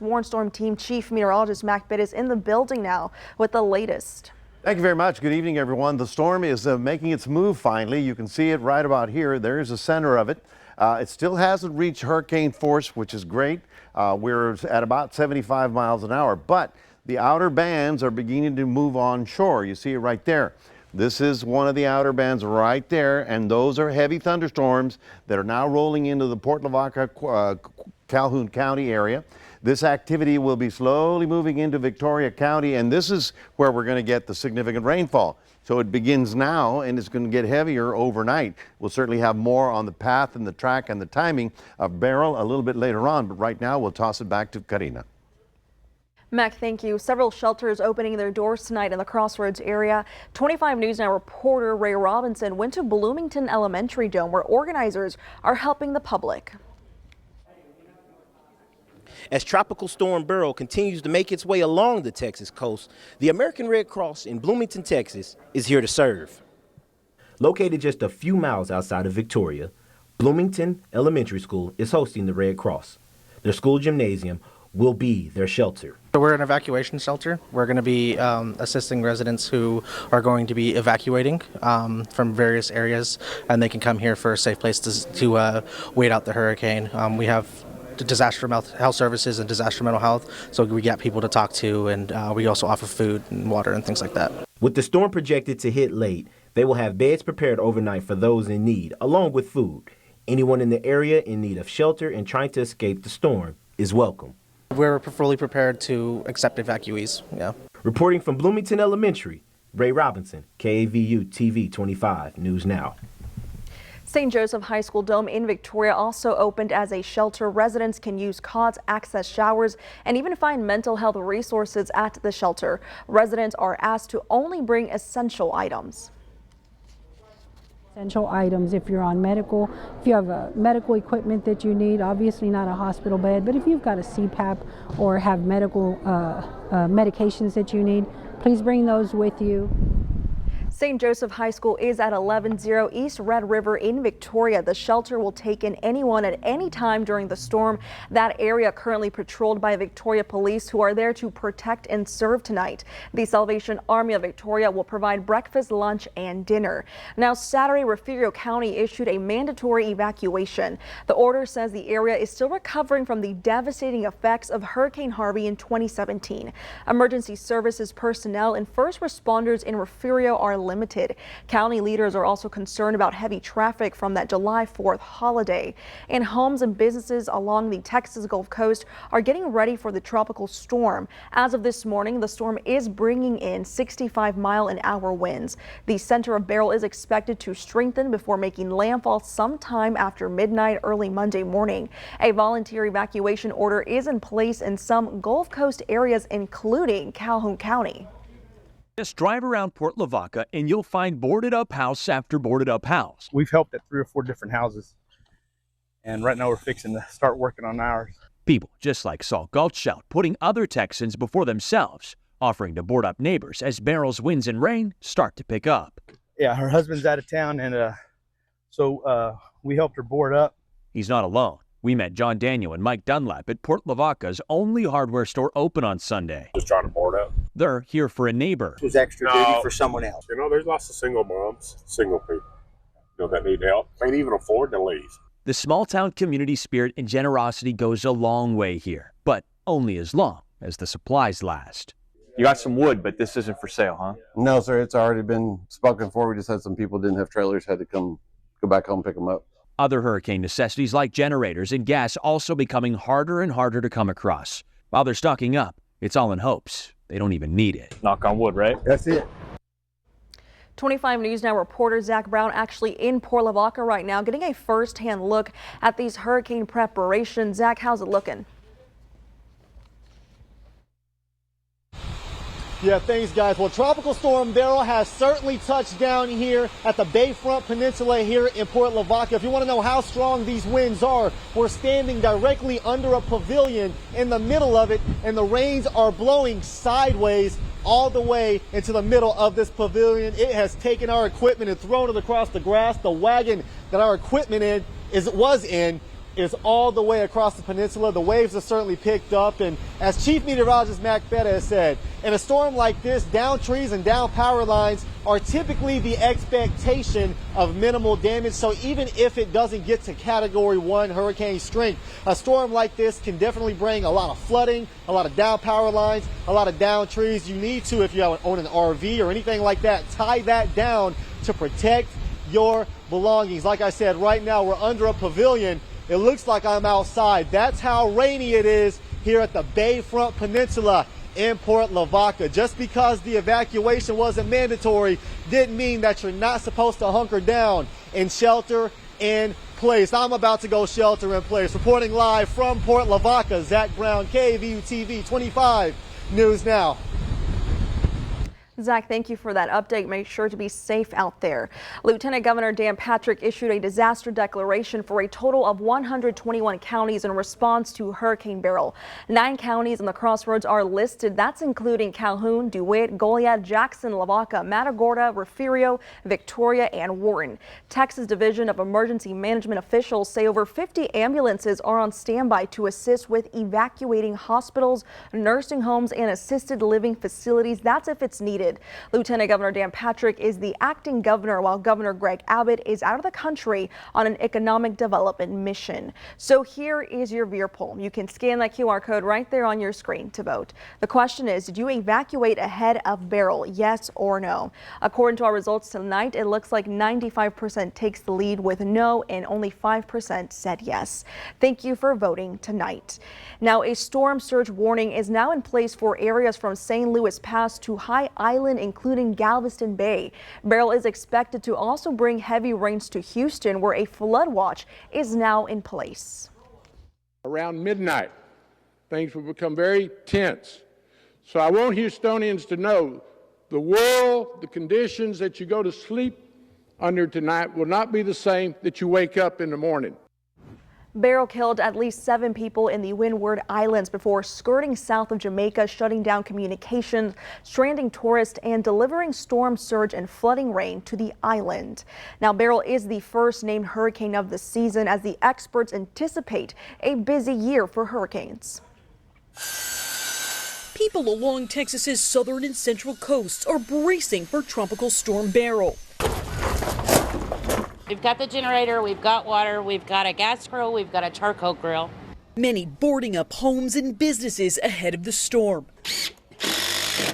Warren Storm Team Chief Meteorologist Mac Bitt is in the building now with the latest. Thank you very much. Good evening, everyone. The storm is making its move finally. You can see it right about here. There's the center of it. It still hasn't reached hurricane force, which is great. We're at about 75 miles an hour, but the outer bands are beginning to move onshore. You see it right there. This is one of the outer bands right there, and those are heavy thunderstorms that are now rolling into the Port Lavaca, Calhoun County area. This activity will be slowly moving into Victoria County, and this is where we're going to get the significant rainfall. So it begins now, and it's going to get heavier overnight. We'll certainly have more on the path and the track and the timing of Beryl a little bit later on, but right now we'll toss it back to Karina. Mac, thank you. Several shelters opening their doors tonight in the Crossroads area. 25 News Now reporter Ray Robinson went to Bloomington Elementary Dome, where organizers are helping the public. As Tropical Storm Beryl continues to make its way along the Texas coast, the American Red Cross in Bloomington, Texas is here to serve. Located just a few miles outside of Victoria, Bloomington Elementary School is hosting the Red Cross. Their school gymnasium will be their shelter. So we're an evacuation shelter. We're going to be assisting residents who are going to be evacuating from various areas, and they can come here for a safe place to wait out the hurricane. We have disaster health services and disaster mental health, so we get people to talk to, and we also offer food and water and things like that. With the storm projected to hit late, they will have beds prepared overnight for those in need, along with food. Anyone in the area in need of shelter and trying to escape the storm is welcome. We're fully prepared to accept evacuees. Yeah. Reporting from Bloomington Elementary, Ray Robinson, KAVU TV 25 News Now. St. Joseph High School Dome in Victoria also opened as a shelter. Residents can use cots, access showers, and even find mental health resources at the shelter. Residents are asked to only bring essential items. Essential items if you're on medical, if you have medical equipment that you need, obviously not a hospital bed, but if you've got a CPAP or have medical medications that you need, please bring those with you. St. Joseph High School is at 110 East Red River in Victoria. The shelter will take in anyone at any time during the storm. That area currently patrolled by Victoria Police, who are there to protect and serve tonight. The Salvation Army of Victoria will provide breakfast, lunch, and dinner. Now, Saturday, Refugio County issued a mandatory evacuation. The order says the area is still recovering from the devastating effects of Hurricane Harvey in 2017. Emergency services personnel and first responders in Refugio are limited. County leaders are also concerned about heavy traffic from that July 4th holiday. And homes and businesses along the Texas Gulf Coast are getting ready for the tropical storm. As of this morning, the storm is bringing in 65-mile-an-hour winds. The center of Beryl is expected to strengthen before making landfall sometime after midnight early Monday morning. A volunteer evacuation order is in place in some Gulf Coast areas, including Calhoun County. Just drive around Port Lavaca and you'll find boarded up house after boarded up house. We've helped at 3 or 4 different houses, and right now we're fixing to start working on ours. People just like Saul Gulchshout putting other Texans before themselves, offering to board up neighbors as Beryl's winds and rain start to pick up. Yeah, her husband's out of town, and so we helped her board up. He's not alone. We met John Daniel and Mike Dunlap at Port Lavaca's only hardware store open on Sunday. Just trying to board up. They're here for a neighbor. It was extra duty for someone else. You know, there's lots of single moms, single people, that need help. Can't even afford to leave. The small town community spirit and generosity goes a long way here, but only as long as the supplies last. You got some wood, but this isn't for sale, huh? No, sir. It's already been spoken for. We just had some people didn't have trailers, had to go back home, pick them up. Other hurricane necessities like generators and gas also becoming harder and harder to come across. While they're stocking up, it's all in hopes they don't even need it. Knock on wood, right? That's it. 25 News Now reporter Zach Brown actually in Port Lavaca right now, getting a first-hand look at these hurricane preparations. Zach, how's it looking? Yeah, thanks, guys. Well, Tropical Storm Beryl has certainly touched down here at the Bayfront Peninsula here in Port Lavaca. If you want to know how strong these winds are, we're standing directly under a pavilion in the middle of it, and the rains are blowing sideways all the way into the middle of this pavilion. It has taken our equipment and thrown it across the grass. The wagon that our equipment was in is all the way across the peninsula. The waves have certainly picked up, and as Chief Meteorologist Mac Feta has said, in a storm like this, down trees and down power lines are typically the expectation of minimal damage. So even if it doesn't get to Category 1 hurricane strength, a storm like this can definitely bring a lot of flooding, a lot of down power lines, a lot of down trees. You need to, if you own an RV or anything like that, tie that down to protect your belongings. Like I said, right now we're under a pavilion. It looks like I'm outside. That's how rainy it is here at the Bayfront Peninsula in Port Lavaca. Just because the evacuation wasn't mandatory didn't mean that you're not supposed to hunker down and shelter in place. I'm about to go shelter in place. Reporting live from Port Lavaca, Zach Brown, KVUE TV 25 News Now. Zach, thank you for that update. Make sure to be safe out there. Lieutenant Governor Dan Patrick issued a disaster declaration for a total of 121 counties in response to Hurricane Beryl. 9 counties in the crossroads are listed. That's including Calhoun, DeWitt, Goliad, Jackson, Lavaca, Matagorda, Refugio, Victoria, and Wharton. Texas Division of Emergency Management officials say over 50 ambulances are on standby to assist with evacuating hospitals, nursing homes, and assisted living facilities. That's if it's needed. Lieutenant Governor Dan Patrick is the acting governor, while Governor Greg Abbott is out of the country on an economic development mission. So here is your Veer poll. You can scan that QR code right there on your screen to vote. The question is, did you evacuate ahead of Beryl? Yes or no? According to our results tonight, it looks like 95% takes the lead with no, and only 5% said yes. Thank you for voting tonight. Now, a storm surge warning is now in place for areas from St. Louis Pass to High Island, including Galveston Bay. Beryl is expected to also bring heavy rains to Houston, where a flood watch is now in place. Around midnight, things will become very tense. So I want Houstonians to know the world, the conditions that you go to sleep under tonight will not be the same that you wake up in the morning. Beryl killed at least 7 people in the Windward Islands before skirting south of Jamaica, shutting down communications, stranding tourists, and delivering storm surge and flooding rain to the island. Now, Beryl is the first named hurricane of the season, as the experts anticipate a busy year for hurricanes. People along Texas's southern and central coasts are bracing for Tropical Storm Beryl. We've got the generator, we've got water, we've got a gas grill, we've got a charcoal grill. Many boarding up homes and businesses ahead of the storm.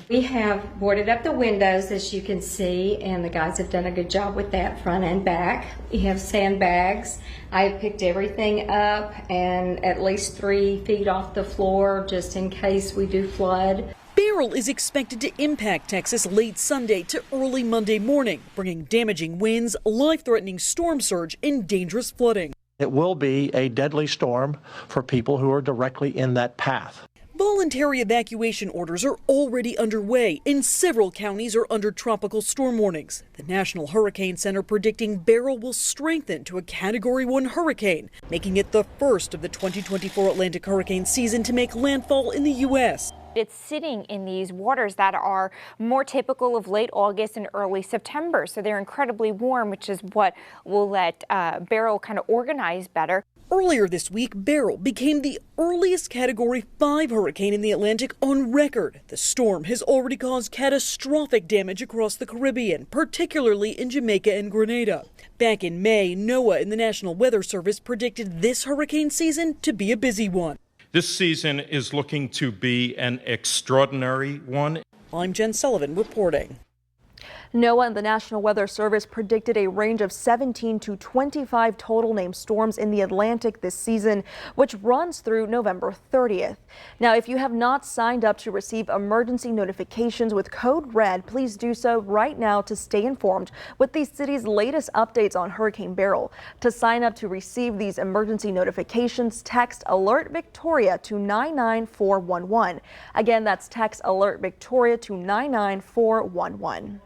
We have boarded up the windows, as you can see, and the guys have done a good job with that front and back. We have sandbags. I have picked everything up and at least 3 feet off the floor just in case we do flood. Beryl is expected to impact Texas late Sunday to early Monday morning, bringing damaging winds, life-threatening storm surge, and dangerous flooding. It will be a deadly storm for people who are directly in that path. Voluntary evacuation orders are already underway, and several counties are under tropical storm warnings. The National Hurricane Center predicting Beryl will strengthen to a Category 1 hurricane, making it the first of the 2024 Atlantic hurricane season to make landfall in the U.S. It's sitting in these waters that are more typical of late August and early September. So they're incredibly warm, which is what will let Beryl kind of organize better. Earlier this week, Beryl became the earliest Category 5 hurricane in the Atlantic on record. The storm has already caused catastrophic damage across the Caribbean, particularly in Jamaica and Grenada. Back in May, NOAA and the National Weather Service predicted this hurricane season to be a busy one. This season is looking to be an extraordinary one. I'm Jen Sullivan reporting. NOAA and the National Weather Service predicted a range of 17 to 25 total named storms in the Atlantic this season, which runs through November 30th. Now, if you have not signed up to receive emergency notifications with code RED, please do so right now to stay informed with the city's latest updates on Hurricane Beryl. To sign up to receive these emergency notifications, text Alert Victoria to 99411. Again, that's text Alert Victoria to 99411.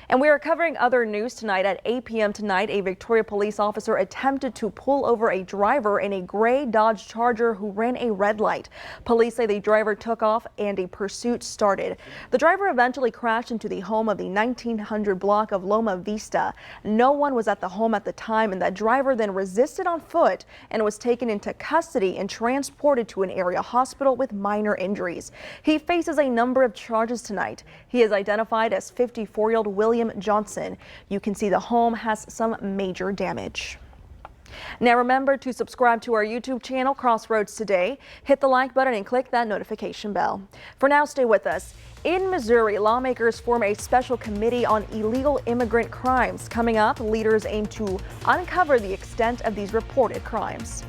And we are covering other news tonight. At 8 p.m. tonight, a Victoria police officer attempted to pull over a driver in a gray Dodge Charger who ran a red light. Police say the driver took off and a pursuit started. The driver eventually crashed into the home of the 1900 block of Loma Vista. No one was at the home at the time, and that driver then resisted on foot and was taken into custody and transported to an area hospital with minor injuries. He faces a number of charges tonight. He is identified as 54-year-old William Johnson. You can see the home has some major damage. Now remember to subscribe to our YouTube channel, Crossroads Today. Hit the like button and click that notification bell. For now, stay with us. In Missouri, lawmakers form a special committee on illegal immigrant crimes. Coming up, leaders aim to uncover the extent of these reported crimes.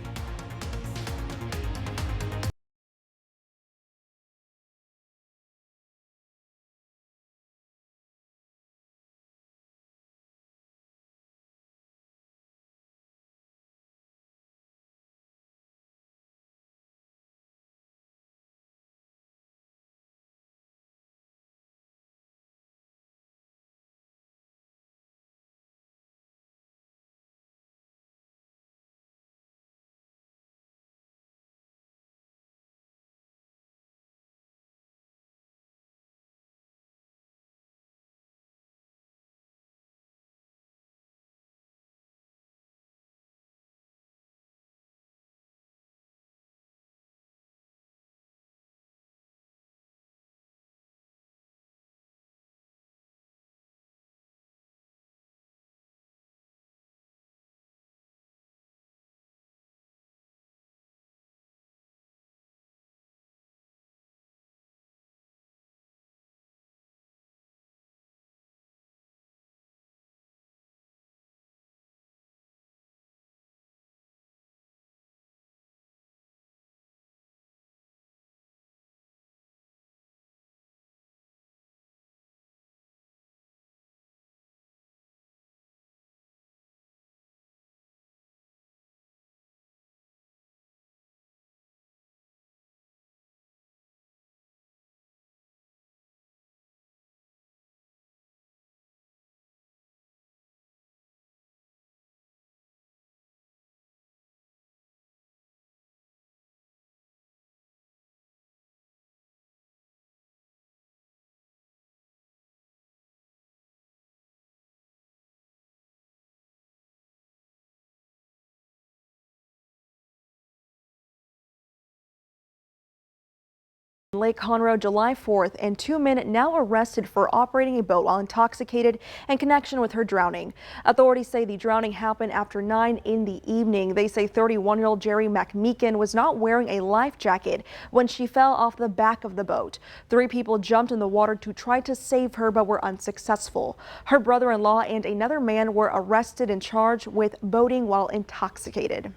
Lake Conroe, July 4th, and 2 men now arrested for operating a boat while intoxicated in connection with her drowning. Authorities say the drowning happened after 9 in the evening. They say 31-year-old Jerry McMeekin was not wearing a life jacket when she fell off the back of the boat. 3 people jumped in the water to try to save her but were unsuccessful. Her brother-in-law and another man were arrested and charged with boating while intoxicated.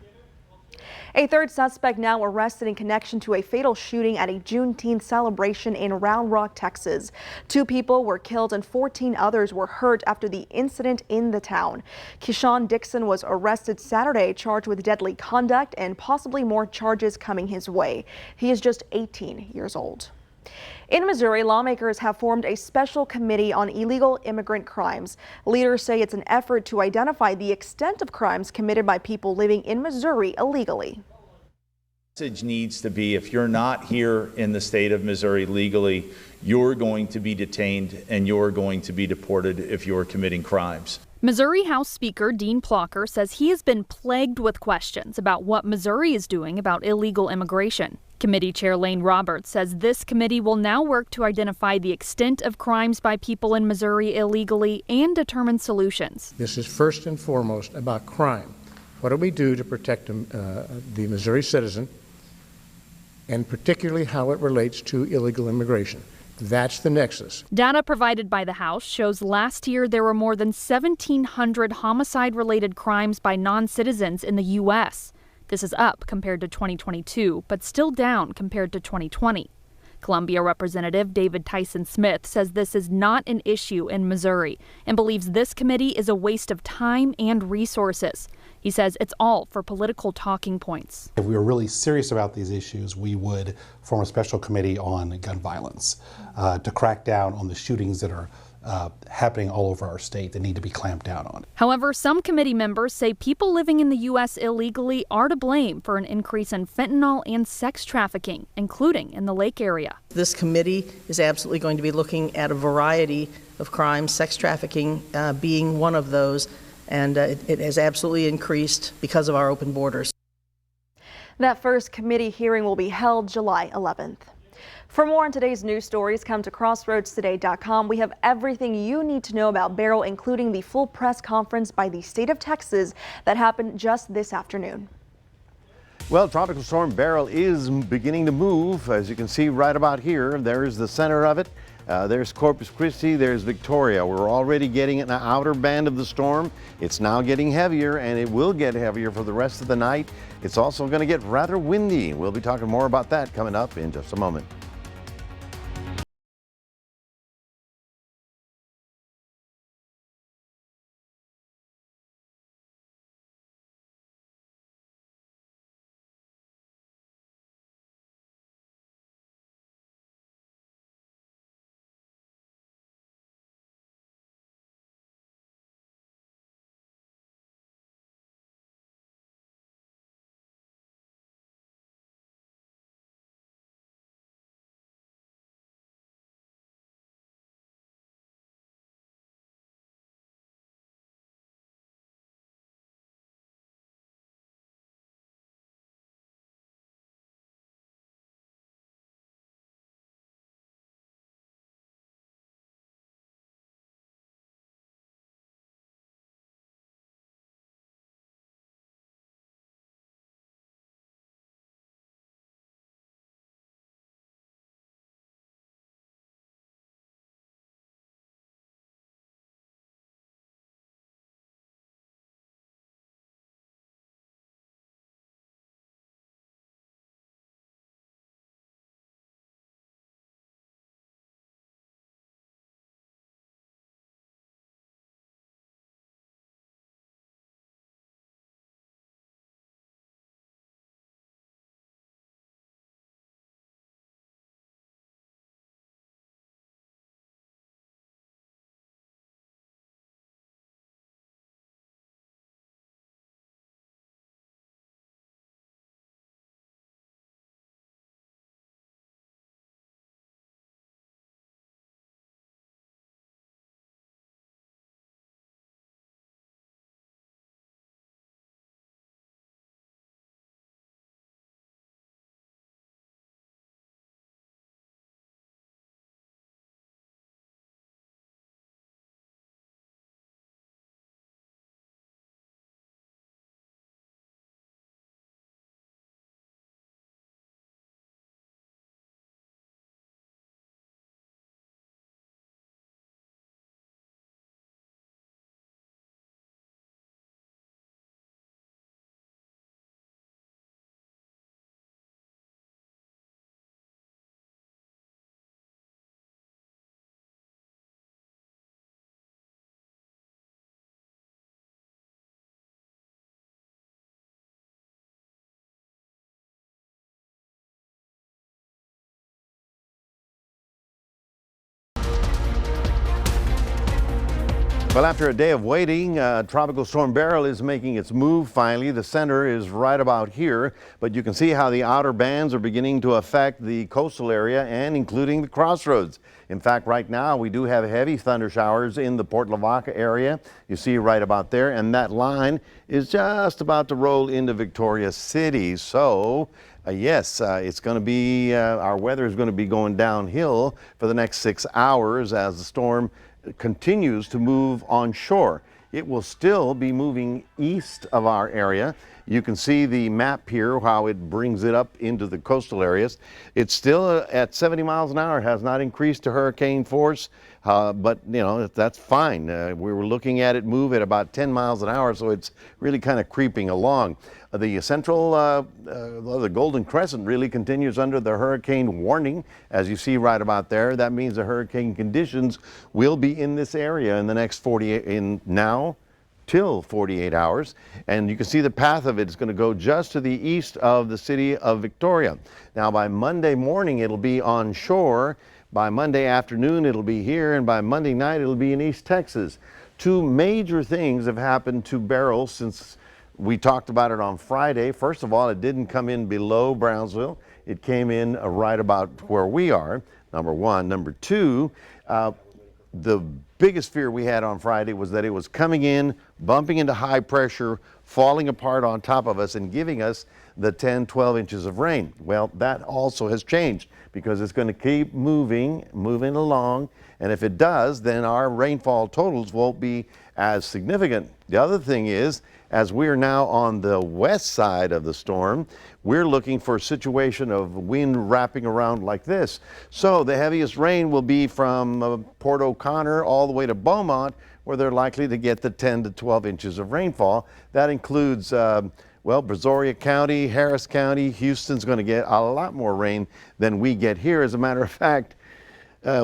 A third suspect now arrested in connection to a fatal shooting at a Juneteenth celebration in Round Rock, Texas. 2 people were killed and 14 others were hurt after the incident in the town. Keyshawn Dixon was arrested Saturday, charged with deadly conduct and possibly more charges coming his way. He is just 18 years old. In Missouri, lawmakers have formed a special committee on illegal immigrant crimes. Leaders say it's an effort to identify the extent of crimes committed by people living in Missouri illegally. The message needs to be, if you're not here in the state of Missouri legally, you're going to be detained and you're going to be deported if you're committing crimes. Missouri House Speaker Dean Plocher says he has been plagued with questions about what Missouri is doing about illegal immigration. Committee Chair Lane Roberts says this committee will now work to identify the extent of crimes by people in Missouri illegally and determine solutions. This is first and foremost about crime. What do we do to protect the Missouri citizen, and particularly how it relates to illegal immigration? That's the nexus. Data provided by the House shows last year there were more than 1,700 homicide-related crimes by non-citizens in the U.S. This is up compared to 2022, but still down compared to 2020. Columbia Representative David Tyson Smith says this is not an issue in Missouri and believes this committee is a waste of time and resources. He says it's all for political talking points. If we were really serious about these issues, we would form a special committee on gun violence to crack down on the shootings that are happening all over our state that need to be clamped down on. However, some committee members say people living in the U.S. illegally are to blame for an increase in fentanyl and sex trafficking, including in the Lake area. This committee is absolutely going to be looking at a variety of crimes, sex trafficking being one of those, and it has absolutely increased because of our open borders. That first committee hearing will be held July 11th. For more on today's news stories, come to crossroadstoday.com. We have everything you need to know about Beryl, including the full press conference by the state of Texas that happened just this afternoon. Well, Tropical Storm Beryl is beginning to move. As you can see right about here, there's the center of it. There's Corpus Christi, there's Victoria. We're already getting an outer band of the storm. It's now getting heavier, and it will get heavier for the rest of the night. It's also going to get rather windy. We'll be talking more about that coming up in just a moment. Well, after a day of waiting, Tropical Storm Beryl is making its move finally. The center is right about here, but you can see how the outer bands are beginning to affect the coastal area and including the crossroads. In fact, right now we do have heavy thunder showers in the Port Lavaca area. You see right about there, and that line is just about to roll into Victoria City. So yes, it's going to be, our weather is going to be going downhill for the next 6 hours as the storm continues to move on shore. It will still be moving east of our area. You can see the map here, how it brings it up into the coastal areas. It's still at 70 miles an hour, has not increased to hurricane force, but you know, that's fine. We were looking at it move at about 10 miles an hour, so it's really kind of creeping along. The central, the Golden Crescent really continues under the hurricane warning, as you see right about there. That means the hurricane conditions will be in this area in the next 48, now till 48 hours. And you can see the path of it is going to go just to the east of the city of Victoria. Now by Monday morning, it'll be on shore, By Monday afternoon, it'll be here, and by Monday night, it'll be in East Texas. Two major things have happened to Beryl since we talked about it on Friday. First of all, it didn't come in below Brownsville. It came in right about where we are, number one. Number two, the biggest fear we had on Friday was that it was coming in, bumping into high pressure, falling apart on top of us and giving us the 10, 12 inches of rain. Well, that also has changed because it's going to keep moving along. And if it does, then our rainfall totals won't be as significant. The other thing is, as we are now on the west side of the storm, we're looking for a situation of wind wrapping around like this. So the heaviest rain will be from Port O'Connor all the way to Beaumont, where they're likely to get the 10 to 12 inches of rainfall. That includes, well, Brazoria County, Harris County. Houston's going to get a lot more rain than we get here. As a matter of fact,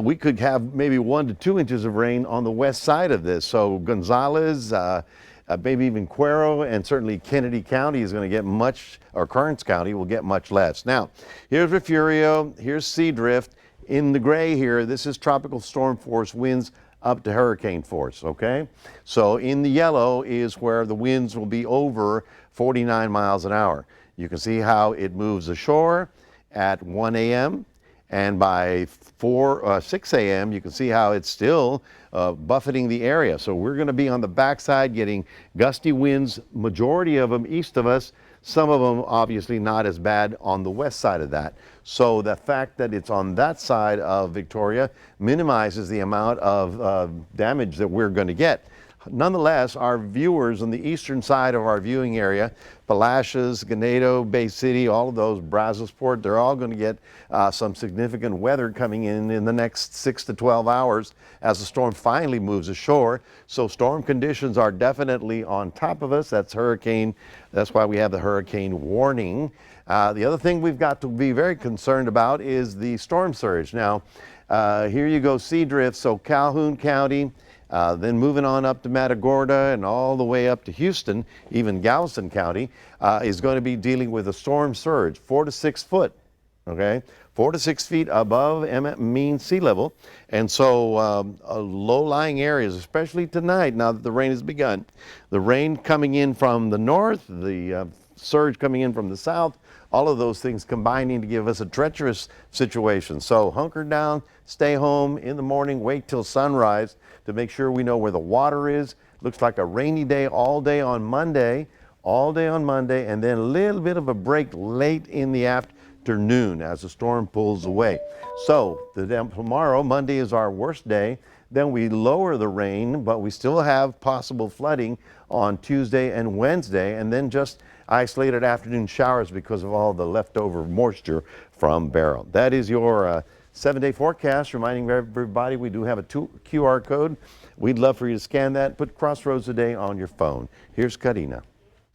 we could have maybe 1 to 2 inches of rain on the west side of this. So Gonzales, maybe even Cuero, and certainly Kennedy County is going to get much, or Kearns County will get much less. Now, here's Refugio, here's Seadrift. In the gray here, this is tropical storm force winds up to hurricane force, okay? So in the yellow is where the winds will be over 49 miles an hour. You can see how it moves ashore at 1 a.m. and by 6 a.m. you can see how it's still buffeting the area. So we're going to be on the backside getting gusty winds, majority of them east of us, some of them obviously not as bad on the west side of that. So the fact that it's on that side of Victoria minimizes the amount of damage that we're going to get. Nonetheless, our viewers on the eastern side of our viewing area, Palacios, Ganado, Bay City, all of those, Brazosport, they're all going to get some significant weather coming in the next 6 to 12 hours as the storm finally moves ashore. So storm conditions are definitely on top of us. That's hurricane. That's why we have the hurricane warning. The other thing we've got to be very concerned about is the storm surge. Now, here you go, Seadrift, so Calhoun County, then moving on up to Matagorda and all the way up to Houston, even Galveston County, is going to be dealing with a storm surge, 4 to 6 foot, okay? 4 to 6 feet above mean sea level. And so low-lying areas, especially tonight, now that the rain has begun, the rain coming in from the north, the surge coming in from the south, all of those things combining to give us a treacherous situation. So hunker down, stay home in the morning, wait till sunrise to make sure we know where the water is. Looks like a rainy day all day on Monday, and then a little bit of a break late in the afternoon as the storm pulls away. So tomorrow, Monday, is our worst day. Then we lower the rain, but we still have possible flooding on Tuesday and Wednesday, and then just isolated afternoon showers because of all the leftover moisture from Beryl. That is your 7-day forecast, reminding everybody we do have a QR code. We'd love for you to scan that, put Crossroads Today on your phone. Here's Karina.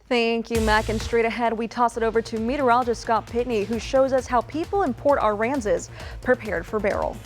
Thank you, Mac. And straight ahead, we toss it over to meteorologist Scott Pitney, who shows us how people in Port Aransas prepared for Beryl.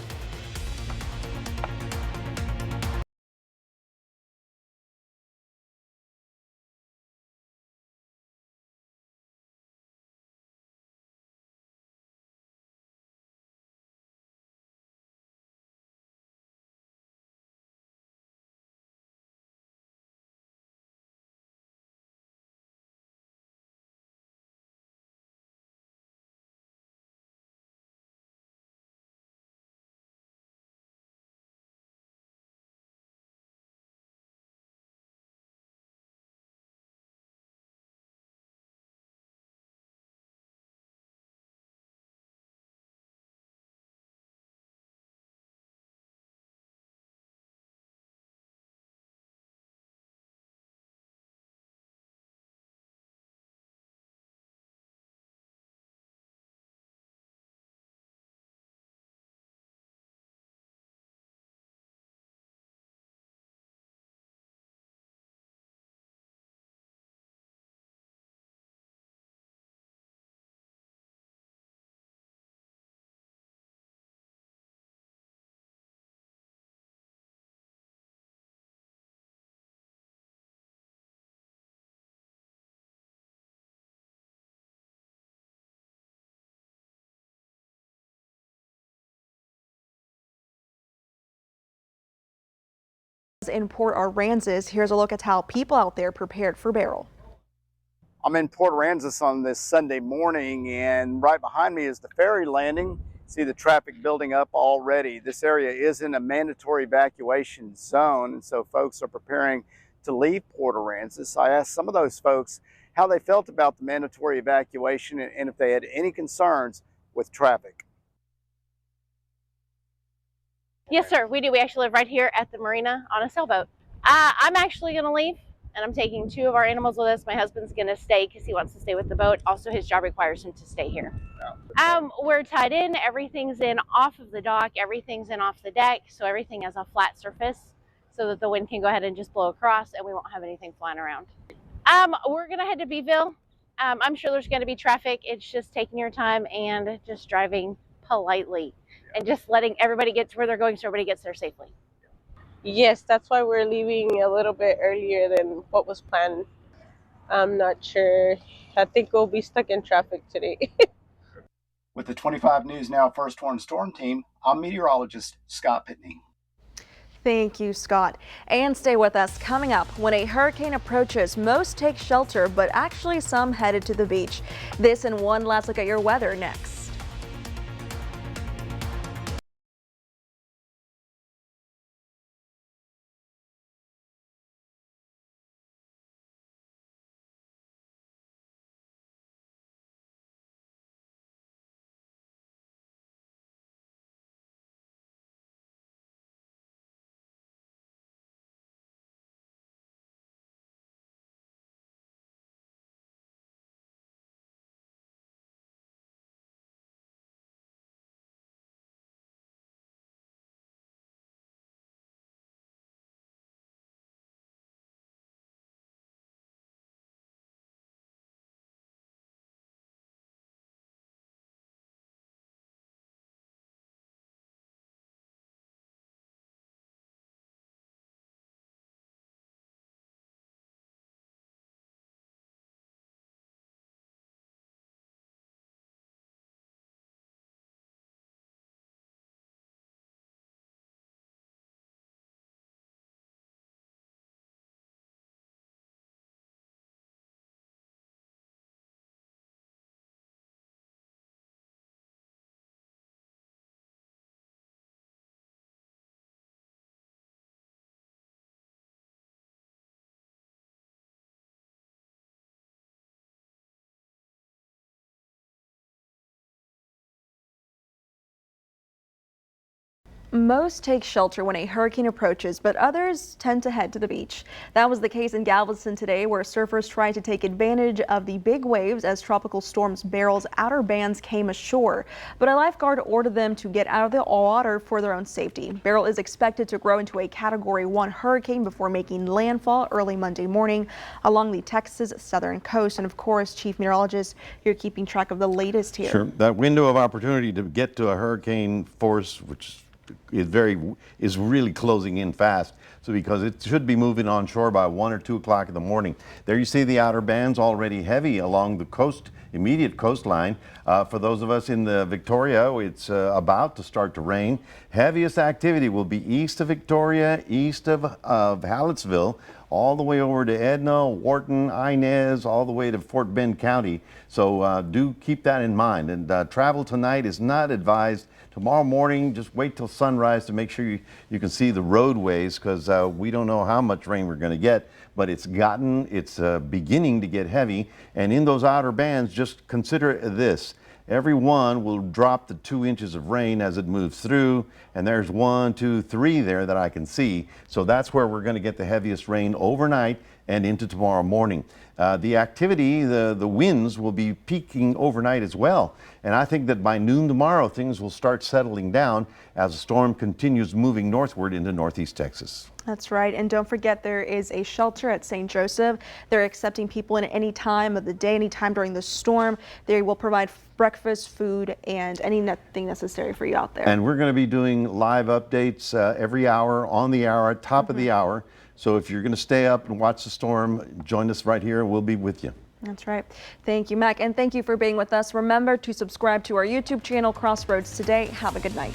In Port Aransas, here's a look at how people out there prepared for Beryl. I'm in Port Aransas on this Sunday morning, and right behind me is the ferry landing. See the traffic building up already. This area is in a mandatory evacuation zone, and so folks are preparing to leave Port Aransas. I asked some of those folks how they felt about the mandatory evacuation and if they had any concerns with traffic. Yes, sir, we do. We actually live right here at the marina on a sailboat. I'm actually going to leave, and I'm taking 2 of our animals with us. My husband's going to stay because he wants to stay with the boat. Also, his job requires him to stay here. We're tied in. Everything's in off of the dock. Everything's in off the deck, so everything has a flat surface so that the wind can go ahead and just blow across, and we won't have anything flying around. We're going to head to Beeville. I'm sure there's going to be traffic. It's just taking your time and just driving politely and just letting everybody get to where they're going so everybody gets there safely. Yes, that's why we're leaving a little bit earlier than what was planned. I'm not sure. I think we'll be stuck in traffic today. With the 25 News Now First Warn Storm Team, I'm meteorologist Scott Pitney. Thank you, Scott. And stay with us. Coming up, when a hurricane approaches, most take shelter, but actually some headed to the beach. This and one last look at your weather next. Most take shelter when a hurricane approaches, but others tend to head to the beach. That was the case in Galveston today, where surfers tried to take advantage of the big waves as Tropical Storm Beryl's outer bands came ashore. But a lifeguard ordered them to get out of the water for their own safety. Beryl is expected to grow into a Category 1 hurricane before making landfall early Monday morning along the Texas southern coast. And of course, Chief Meteorologist, you're keeping track of the latest here. Sure. That window of opportunity to get to a hurricane force, which is really closing in fast. So because it should be moving on shore by 1 or 2 o'clock in the morning. There you see the outer bands already heavy along the coast, immediate coastline. For those of us in the Victoria, it's about to start to rain. Heaviest activity will be east of Victoria, east of Hallettsville, all the way over to Edna, Wharton, Inez, all the way to Fort Bend County. So do keep that in mind. And travel tonight is not advised. Tomorrow morning, just wait till sunrise to make sure you can see the roadways, because we don't know how much rain we're going to get, but it's beginning to get heavy. And in those outer bands, just consider this. Every one will drop to 2 inches of rain as it moves through, and there's 1, 2, 3 there that I can see. So that's where we're going to get the heaviest rain overnight and into tomorrow morning. The activity, the winds will be peaking overnight as well. And I think that by noon tomorrow, things will start settling down as the storm continues moving northward into northeast Texas. That's right. And don't forget, there is a shelter at St. Joseph. They're accepting people in any time of the day, any time during the storm. They will provide breakfast, food, and anything necessary for you out there. And we're going to be doing live updates every hour, on the hour, at top of the hour. So if you're going to stay up and watch the storm, join us right here. We'll be with you. That's right. Thank you, Mac. And thank you for being with us. Remember to subscribe to our YouTube channel, Crossroads Today. Have a good night.